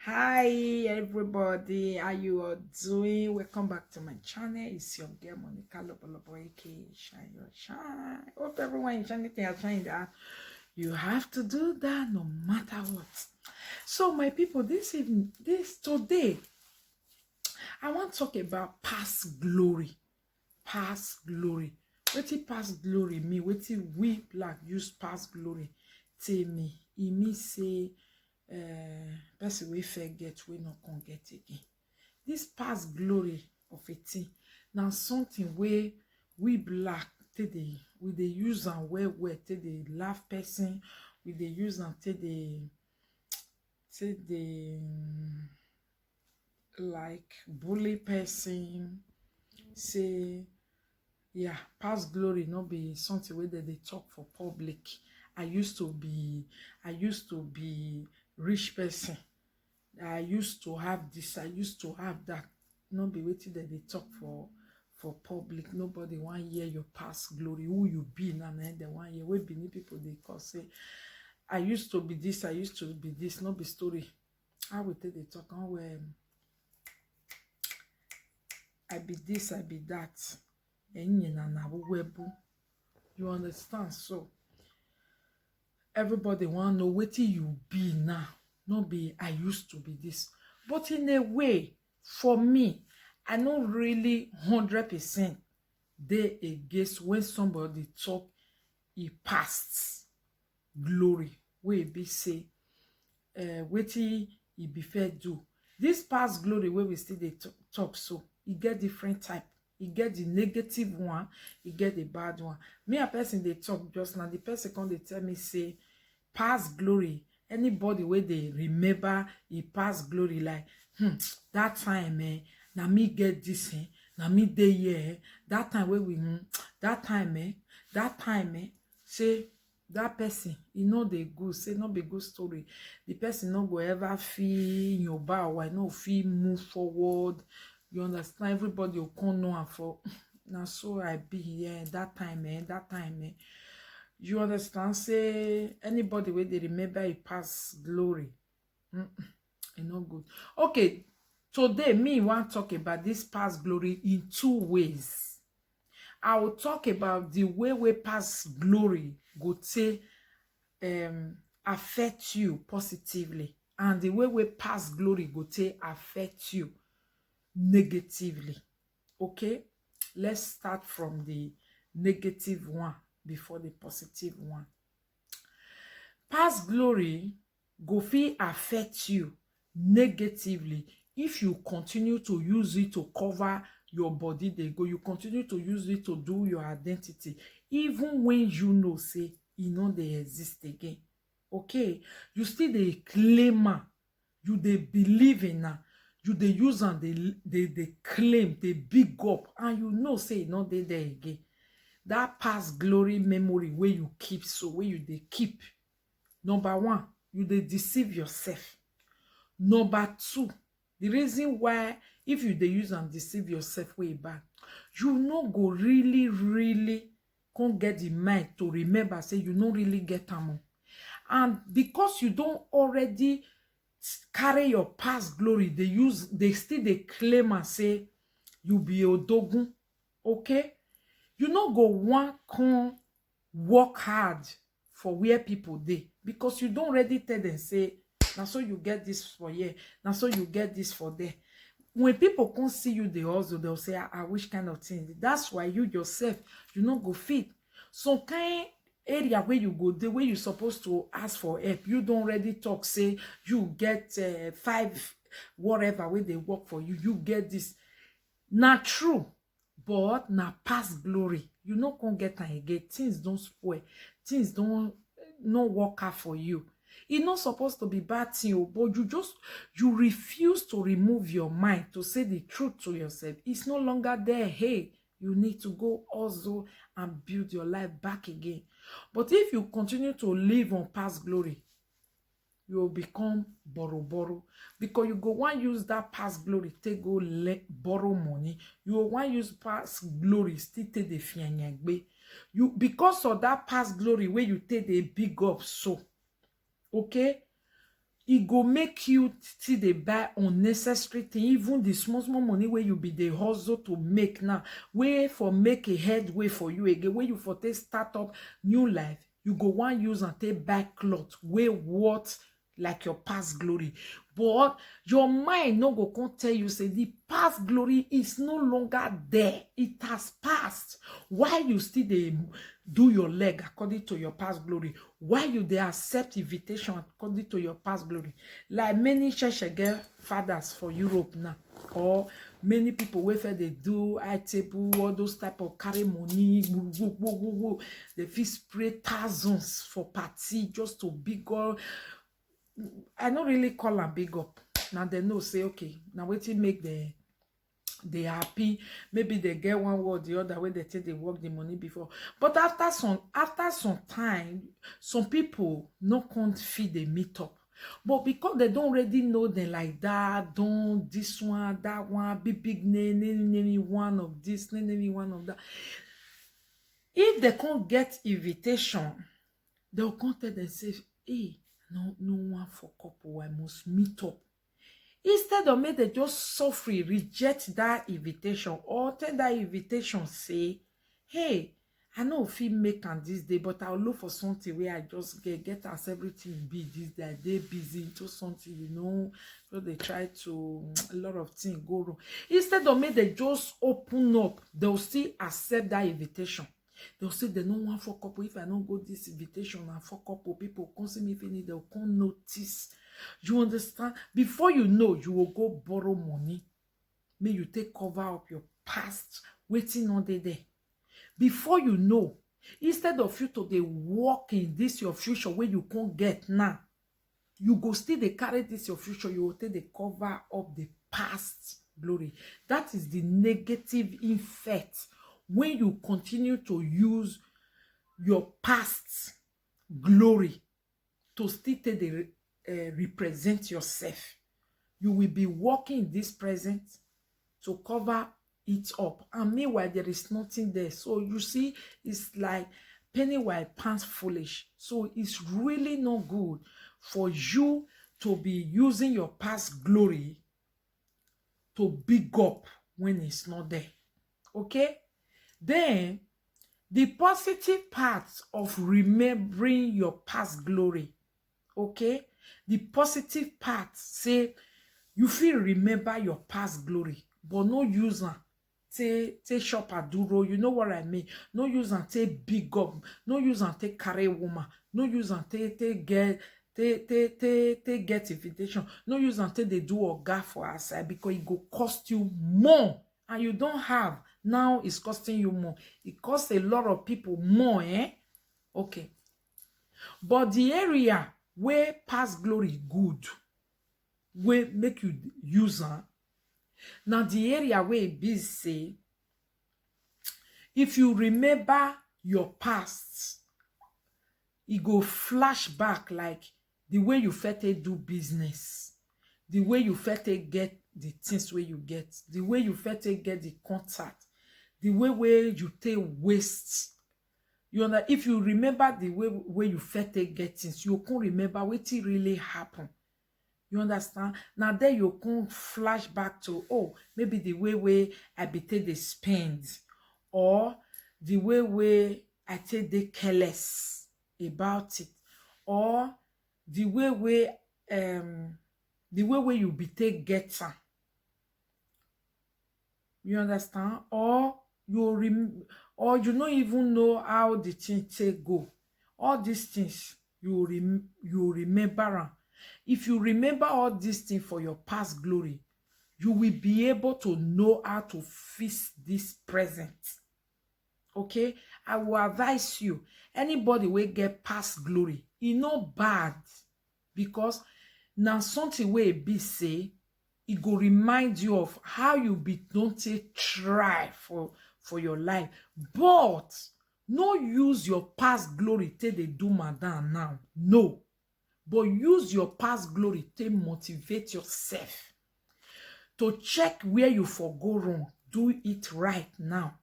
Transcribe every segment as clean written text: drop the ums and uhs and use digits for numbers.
Hi everybody, how you all doing? Welcome back to my channel. It's your girl Monica Lobolobo, aka Shine Your Shine. Hope everyone is shining their shine that you have to do that no matter what. So my people, today, I want to talk about past glory. Past glory. Wetin past glory mean? Wetin we black use past glory tell me? E mean say person wey get we no come get again. This past glory of a thing now something where we black we dey use and well take dey laugh person, we dey use and take dey like bully person. Say yeah, past glory no be something where they talk for public. I used to be rich person. I used to have this, I used to have that. No be waiting that they talk for public. Nobody want hear your past glory, who you be now, and they want hear. We Benin people they call say, I used to be this, I used to be this. No be story. How we take they talk on where I be this, I be that. You understand? So everybody want to know what you be now. Not be I used to be this. But in a way, for me, I not really 100% they against when somebody talk he past glory. We be say wetin he be fair do. This past glory where we still they talk so he get different type. He get the negative one, he get the bad one. Me a person they talk just now, the person come they tell me say past glory. Anybody where they remember he past glory like that time na me get this na me dey here that time where we that time say that person he know they good, say not be good story. The person not go ever feel your bow, why no feel move forward. You understand? Everybody will come know and for now. So I be here that time you understand? Say anybody where they remember a past glory, it's not good. Okay, today me want to talk about this past glory in two ways. I will talk about the way we past glory go to affect you positively, and the way we past glory go to affect you negatively. Okay, let's start from the negative one before the positive one. Past glory go fit affect you negatively if you continue to use it to cover your body. They go, you continue to use it to do your identity, even when you know say e no dey exist again. Okay, you still dey claim am, you dey believe in am, you dey use am, they claim, they big up, and you know say e no dey there again. That past glory memory where you keep, so where you dey keep. Number one, you dey deceive yourself. Number two, the reason why if you dey use and deceive yourself way back, you no go really can't get the mind to remember say you no really get am. And because you don't already carry your past glory, they still they claim and say you be odogun. Okay, you no go want come work hard for where people dey, because you don't already tell them say now so you get this for here, now so you get this for there. When people come see you they also they'll say I wish kind of thing. That's why you yourself you not go fit some kind area where you go there where you supposed to ask for help. You don't already talk say you get 5 whatever where they work for you, you get this. Not true, but na past glory. You no can get am again. Things don't spoil, things don't no work out for you. It's not supposed to be bad thing, but you refuse to remove your mind to say the truth to yourself. It's no longer there. Hey, you need to go also and build your life back again. But if you continue to live on past glory, you will become borrow, because you go want use that past glory take go borrow money. You will want use past glory still take the fianyagbe. You, because of that past glory where you take the big up so. Okay, it go make you see they buy unnecessary thing, even the small money where you be the hustle to make now, where for make a headway for you again, where you for take start up new life, you go one use and take back cloth where what like your past glory. But your mind no go come tell you say the past glory is no longer there, it has passed. Why you still dey do your leg according to your past glory? Why you dey accept invitation according to your past glory? Like many church girl fathers for Europe now, or many people wey they do high table, all those type of carry money, they fit spray thousands for party just to big up. I don't really call them big up. Now they know say okay, now wetin make they happy, maybe they get one word the other way they take they work the money before. But after some time, some people no can't feed the meet up. But because they don't already know them like that, don't this one, that one, big name one of this, name one of that. If they can't get invitation, they'll come tell themselves, hey, no one for couple, I must meet up. Instead of me, they just suffer, reject that invitation, or tell that invitation, say, hey, I know if you make on this day, but I'll look for something where I just get as everything be this day, they busy into something, you know, so they try to, a lot of things go wrong. Instead of me, they just open up, they'll still accept that invitation. They'll say they don't want for couple. If I don't go this invitation and for couple, people come see me finish, they'll come notice. You understand? Before you know, you will go borrow money. May you take cover up your past, waiting on the day. Before you know, instead of you to they walk in this your future where you can't get now, you go still they carry this your future, you will take the cover up the past glory. That is the negative effect when you continue to use your past glory to still take the represent yourself. You will be walking in this present to cover it up, and meanwhile there is nothing there. So you see, it's like penny while pants foolish. So it's really not good for you to be using your past glory to big up when it's not there. Okay? Then the positive parts of remembering your past glory, okay? The positive parts say you feel remember your past glory, but no use am take shop aduro. You know what I mean? No use am take big up, no use am take carry woman, no use am take get invitation, no use am take they do oga for outside, because it go cost you more, and you don't have. Now it's costing you more. It costs a lot of people more, okay. But the area where past glory good, where make you use am, now the area where it be say, if you remember your past, it go flash back like the way you felt do business, the way you felt get the things where you get, the way you felt get the contact, the way where you take waste. You know, if you remember the way where you felt get things, you can't remember what it really happened. You understand? Now there you can flash back to, oh, maybe the way where I be take the spend, or the way where I take the careless about it, or the way where you be take getter. You understand? Or you don't even know how the thing take go. All these things you remember am. If you remember all these things for your past glory, you will be able to know how to fix this present. Okay? I will advise you, anybody will get past glory, it's not bad, because now something where be say, it go remind you of how you be don't try for your life. But no use your past glory till they do madam now. No. But use your past glory to motivate yourself, to check where you for go wrong, do it right now.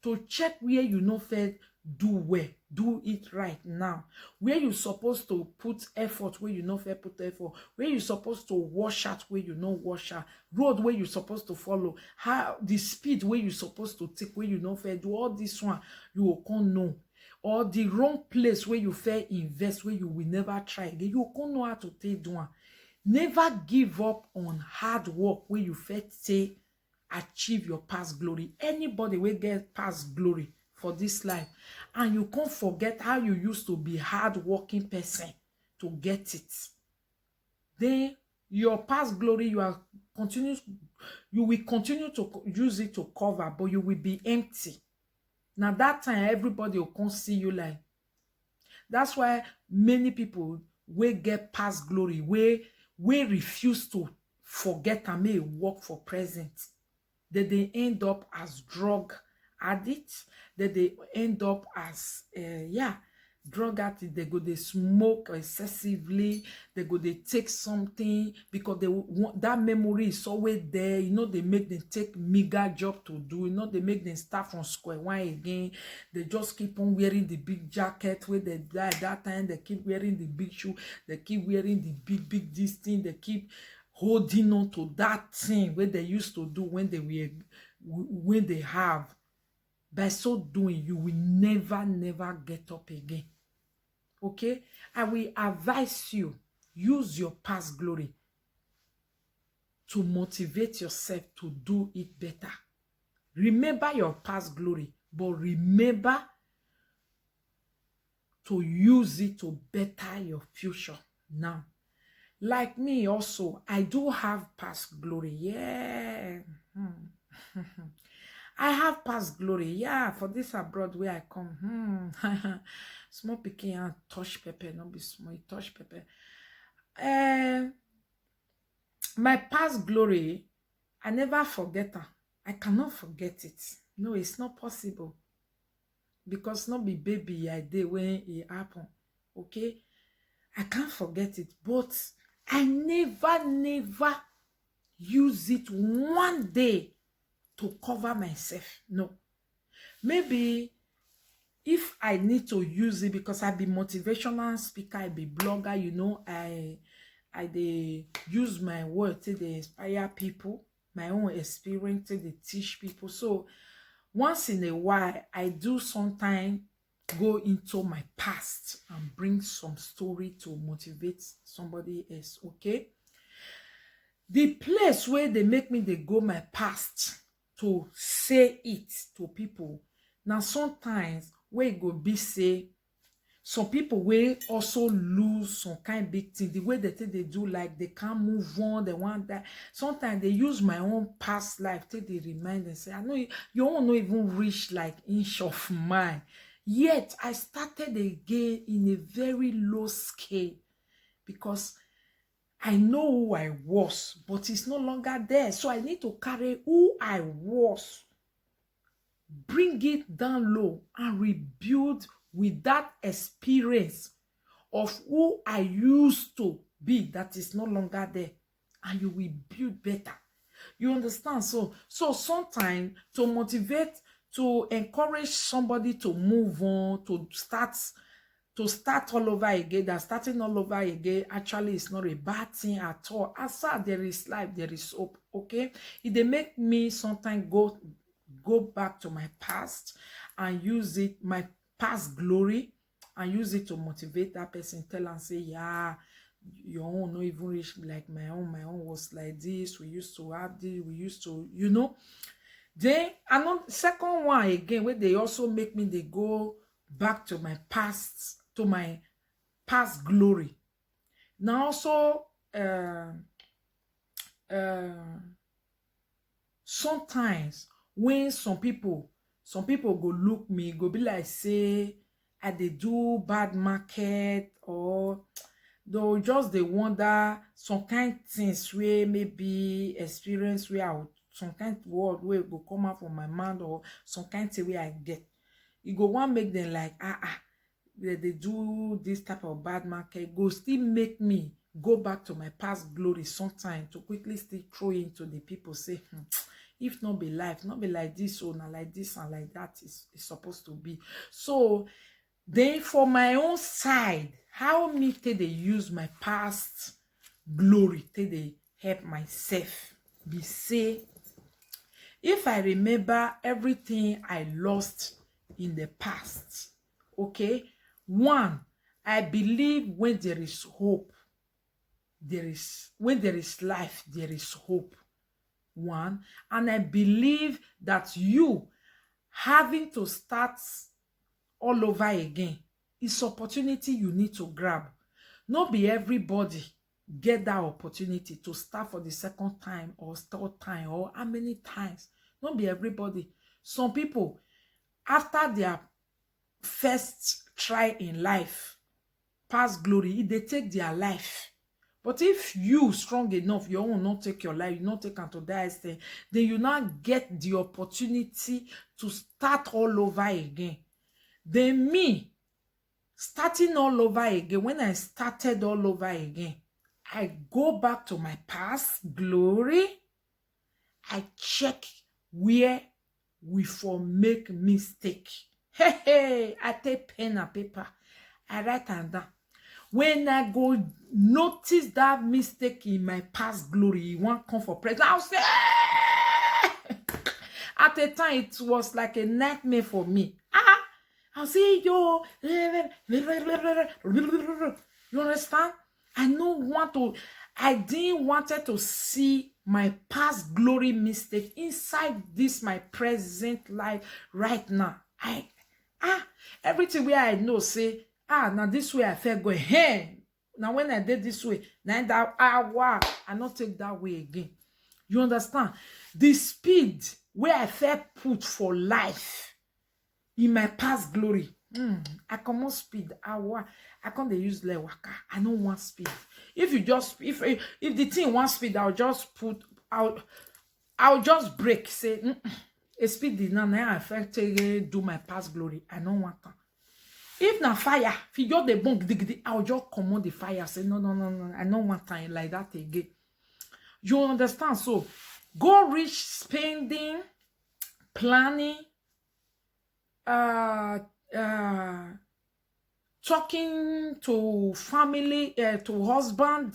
To check where you no fair do well, do it right now. Where you supposed to put effort, where you no fair put effort, where you supposed to wash out, where you no wash out, road where you supposed to follow, how the speed where you supposed to take, where you no fair do all this one, you will come know. Or the wrong place where you fair invest, where you will never try again, you will come know how to take do one. Never give up on hard work where you first say achieve your past glory. Anybody will get past glory for this life, and you can't forget how you used to be hard-working person to get it. Then your past glory, you will continue to use it to cover, but you will be empty. Now that time, everybody will come see you like. That's why many people will get past glory, will refuse to forget and may work for present. That they end up as drug addicts, that they end up as drug addicts. They go, they smoke excessively, they go, they take something because they want that memory is always there. You know, they make them take meager job to do. You know, they make them start from square one again. They just keep on wearing the big jacket where they die at that time. They keep wearing the big shoe. They keep wearing the big this thing. They keep holding on to that thing where they used to do when they have. By so doing, you will never get up again. Okay? I will advise you, use your past glory to motivate yourself to do it better. Remember your past glory, but remember to use it to better your future now. Like me also, I do have past glory. Yeah. I have past glory. Yeah, for this abroad where I come. Small picking and touch pepper, not be small, touch pepper. My past glory, I never forget her. I cannot forget it. No, it's not possible. Because not be baby I did when it happened. Okay? I can't forget it. But I never use it one day to cover myself. No. Maybe if I need to use it because I be motivational speaker, I be blogger, you know, I dey use my word to inspire people, my own experience to teach people. So once in a while, I do sometimes go into my past and bring some story to motivate somebody else, okay? The place where they make me, they go my past to say it to people. Now sometimes where it go be say, some people will also lose some kind of big thing. The way they think they do, like they can't move on, they want that. Sometimes they use my own past life till they remind and say, I know you won't not even reach like inch of mine. Yet I started again in a very low scale because I know who I was, but it's no longer there. So I need to carry who I was, bring it down low and rebuild with that experience of who I used to be that is no longer there. And you will build better. You understand? So sometimes to motivate, to encourage somebody to move on, to start all over again, that starting all over again actually is not a bad thing at all. As far as there is life, there is hope, okay? If they make me sometimes go back to my past and use it, my past glory, and use it to motivate that person, tell and say, yeah, your own no even reach like my own was like this, we used to have this, we used to, you know. Then another second one again, where they also make me, they go back to my past, to my past glory. Now also sometimes when some people go look me, go be like say I dey do bad market, or though just they wonder some kind things where maybe experience where some kind word where go come out from my mind, or some kind thing where I get. You go one make them like they do this type of bad market, go still make me go back to my past glory sometimes to quickly still throw into the people, say If not be life, not be like this, or not like this and like that is supposed to be. So then for my own side, how me take they use my past glory, take they help myself be say, if I remember everything I lost in the past, okay, one, I believe when there is hope, when there is life, there is hope. One, and I believe that you having to start all over again is opportunity you need to grab. Not be everybody get that opportunity to start for the second time or third time or how many times. Not be everybody. Some people, after their first try in life, past glory, they take their life. But if you strong enough, you will not take your life, you not take unto that extent, then you not get the opportunity to start all over again. Then me, starting all over again, when I started all over again, I go back to my past glory. I check where we for make mistake. Hey, I take pen and paper. I write am down. When I go notice that mistake in my past glory, you won't come for president, I'll say, at the time, it was like a nightmare for me. I'll say, yo, you understand? I didn't wanted to see my past glory mistake inside this, my present life right now. Everything where I know, say, now this way I felt go, hey, now when I did this way, now that wow, I not take that way again. You understand? The speed where I felt put for life in my past glory, I come speed. I can't use le waka. I don't want speed. If you just if the thing wants speed, I'll just I'll just break. Say a speed did not I felt do my past glory. I don't want that. If na fire, if you just the bunk, I'll just command the fire. Say no, I don't want time like that again. You understand? So go rich spending, planning, talking to family, to husband,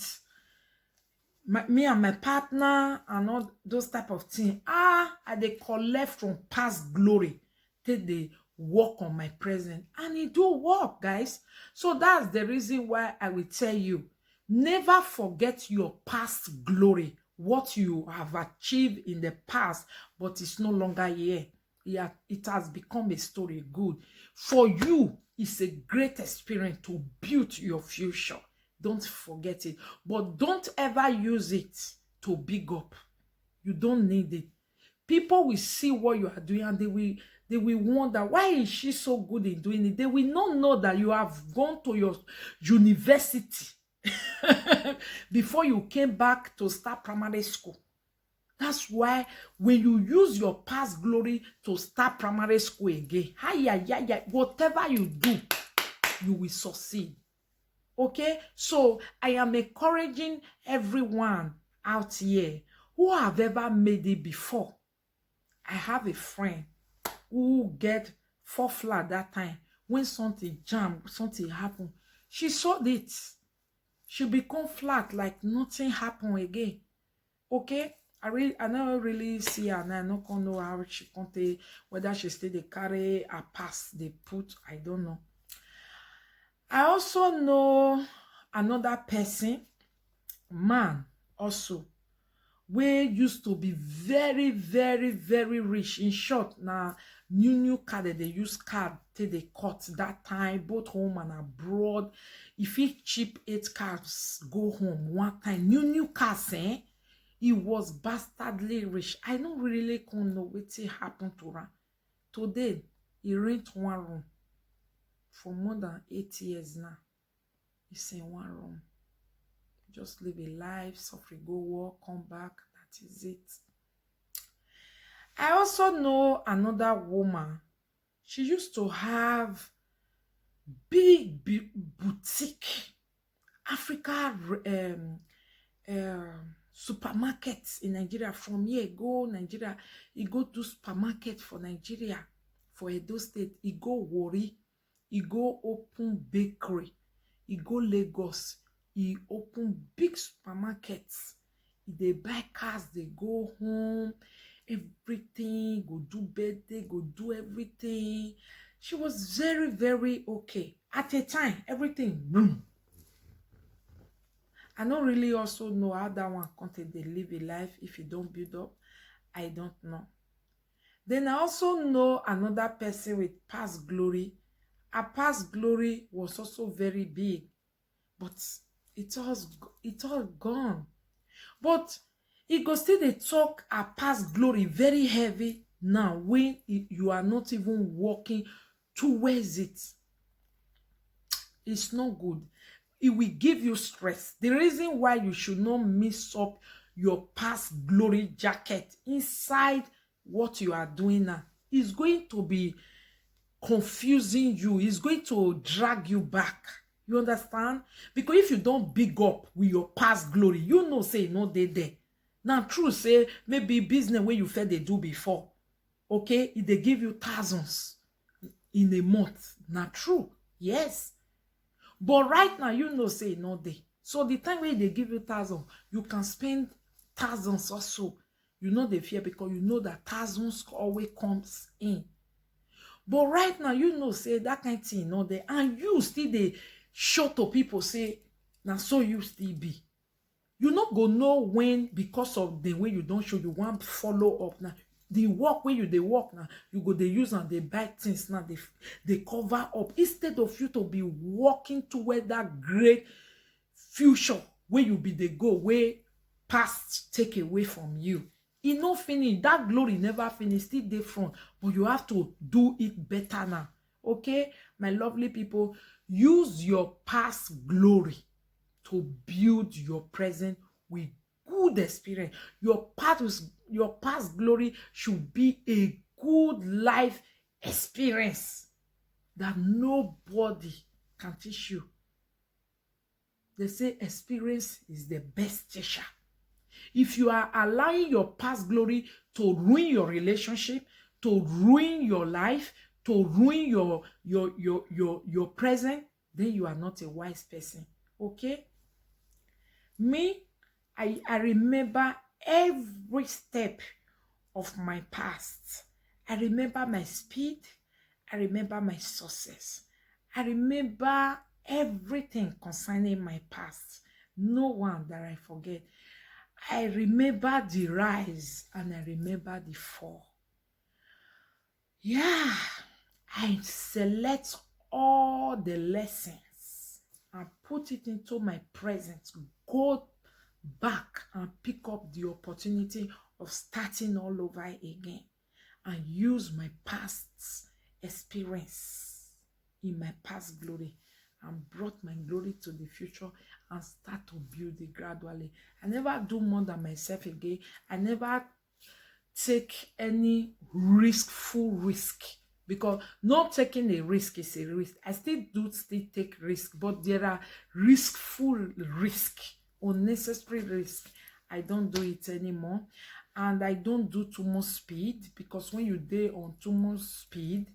me and my partner, and all those type of things. I they collect from past glory, take the work on my present, and it do work, guys. So that's the reason why I will tell you, never forget your past glory, what you have achieved in the past, but it's no longer here. It has become a story. Good for you. It's a great experience to build your future. Don't forget it, but don't ever use it to big up. You don't need it. People will see what you are doing and they will wonder, why is she so good in doing it? They will not know that you have gone to your university before you came back to start primary school. That's why when you use your past glory to start primary school again, whatever you do, you will succeed. Okay? So I am encouraging everyone out here who have ever made it before. I have a friend who get 4 flat that time. When something jam, something happen, she saw it. She become flat like nothing happened again. Okay? I never really see her, and I don't know how she conte, whether she still they carry a pass they put, I don't know. I also know another person, man, also, we used to be very, very, very rich. In short, now new card they use card till they cut that time, both home and abroad. If he cheap 8 cards, go home one time. New cards, he was bastardly rich. I don't really know what happened to her. Today, he rent 1 room for more than 8 years now. He's in 1 room. Just live a life, suffer, go work, come back. That is it. I also know another woman. She used to have big boutique, Africa supermarkets in Nigeria. From here, go Nigeria. He go do supermarket for Nigeria, for Edo State. He go Warri. He go open bakery. He go Lagos. He open big supermarkets. They buy cars. They go home. Everything. Go do birthday. Go do everything. She was very, very okay. At a time, everything, boom. I don't really also know how that one content they live a life if you don't build up. I don't know. Then I also know another person with past glory. Her past glory was also very big, but it's all gone. But it go still they talk her past glory very heavy now when you are not even walking towards it. It's not good. It will give you stress. The reason why you should not mix up your past glory jacket inside what you are doing now is going to be confusing you. It's going to drag you back. You understand? Because if you don't big up with your past glory, you know say no they there. Now true say maybe business where you felt they do before. Okay, if they give you thousands in a month. Now true. Yes. But right now, you know, say no day. So the time when they give you thousands, you can spend thousands or so. You know the fear because you know that thousands always comes in. But right now, you know, say that kind of thing, no day. And you still they show to people say, now so you still be. You not go know when because of the way you don't show, you want follow up now. The work where they work now, you go they use and they buy things now, they cover up instead of you to be walking toward that great future where you be the go where past take away from you. It no finish, that glory never finish, still dey front, but you have to do it better now. Okay, my lovely people, use your past glory to build your present with good experience. Your past glory should be a good life experience that nobody can teach you. They say experience is the best teacher. If you are allowing your past glory to ruin your relationship, to ruin your life, to ruin your present, then you are not a wise person. Okay? Me, I remember every step of my past. I remember my speed. I remember my success. I remember everything concerning my past. No one that I forget. I remember the rise and I remember the fall. Yeah, I select all the lessons and put it into my present. Go back and pick up the opportunity of starting all over again and use my past experience in my past glory and brought my glory to the future and start to build it gradually. I never do more than myself again. I never take any full risk, because not taking a risk is a risk. I still take risk, but there are risk, unnecessary risk. I don't do it anymore, and I don't do too much speed, because when you dey on too much speed,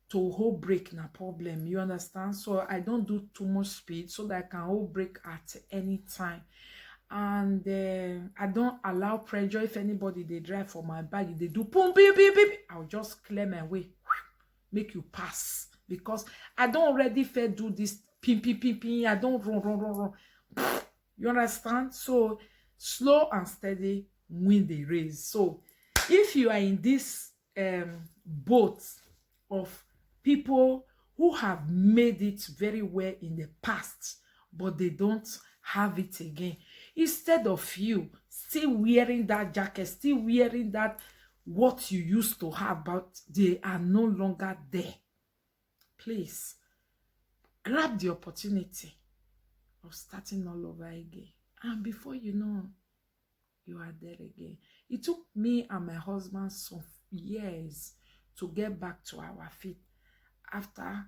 to hold break na problem, you understand? So I don't do too much speed so that I can hold break at any time. And I don't allow pressure. If anybody they drive for my bag, they do boom beep beep beep, I'll just clear my way, make you pass, because I don't already fair do this ping. I don't run. You understand? So slow and steady win the race. So if you are in this boat of people who have made it very well in the past, but they don't have it again, instead of you still wearing that jacket, still wearing that what you used to have, but they are no longer there, please grab the opportunity of starting all over again. And before you know, you are there again. It took me and my husband some years to get back to our feet after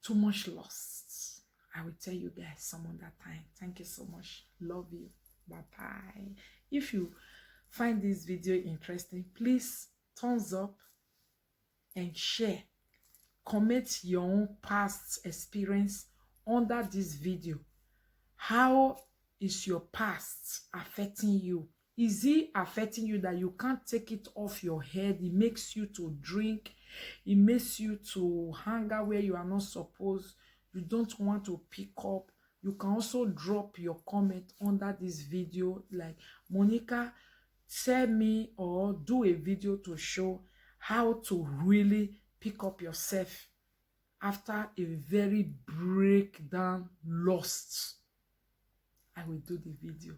too much loss. I will tell you guys some other time. Thank you so much. Love you. Bye bye. If you find this video interesting, please thumbs up and share. Comment your own past experience under this video. How is your past affecting you? Is it affecting you that you can't take it off your head? It makes you to drink. It makes you to hang out where you are not supposed. You don't want to pick up. You can also drop your comment under this video. Like, Monica, tell me or do a video to show how to really pick up yourself after a very breakdown lost. I will do the video.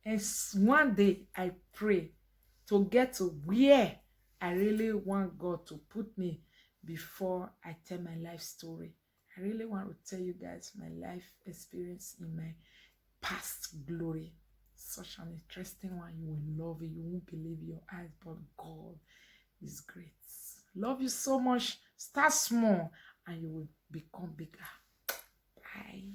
And one day I pray to get to where I really want God to put me before I tell my life story. I really want to tell you guys my life experience in my past glory. Such an interesting one. You will love it. You won't believe your eyes, but God is great. Love you so much. Start small and you will become bigger. Bye.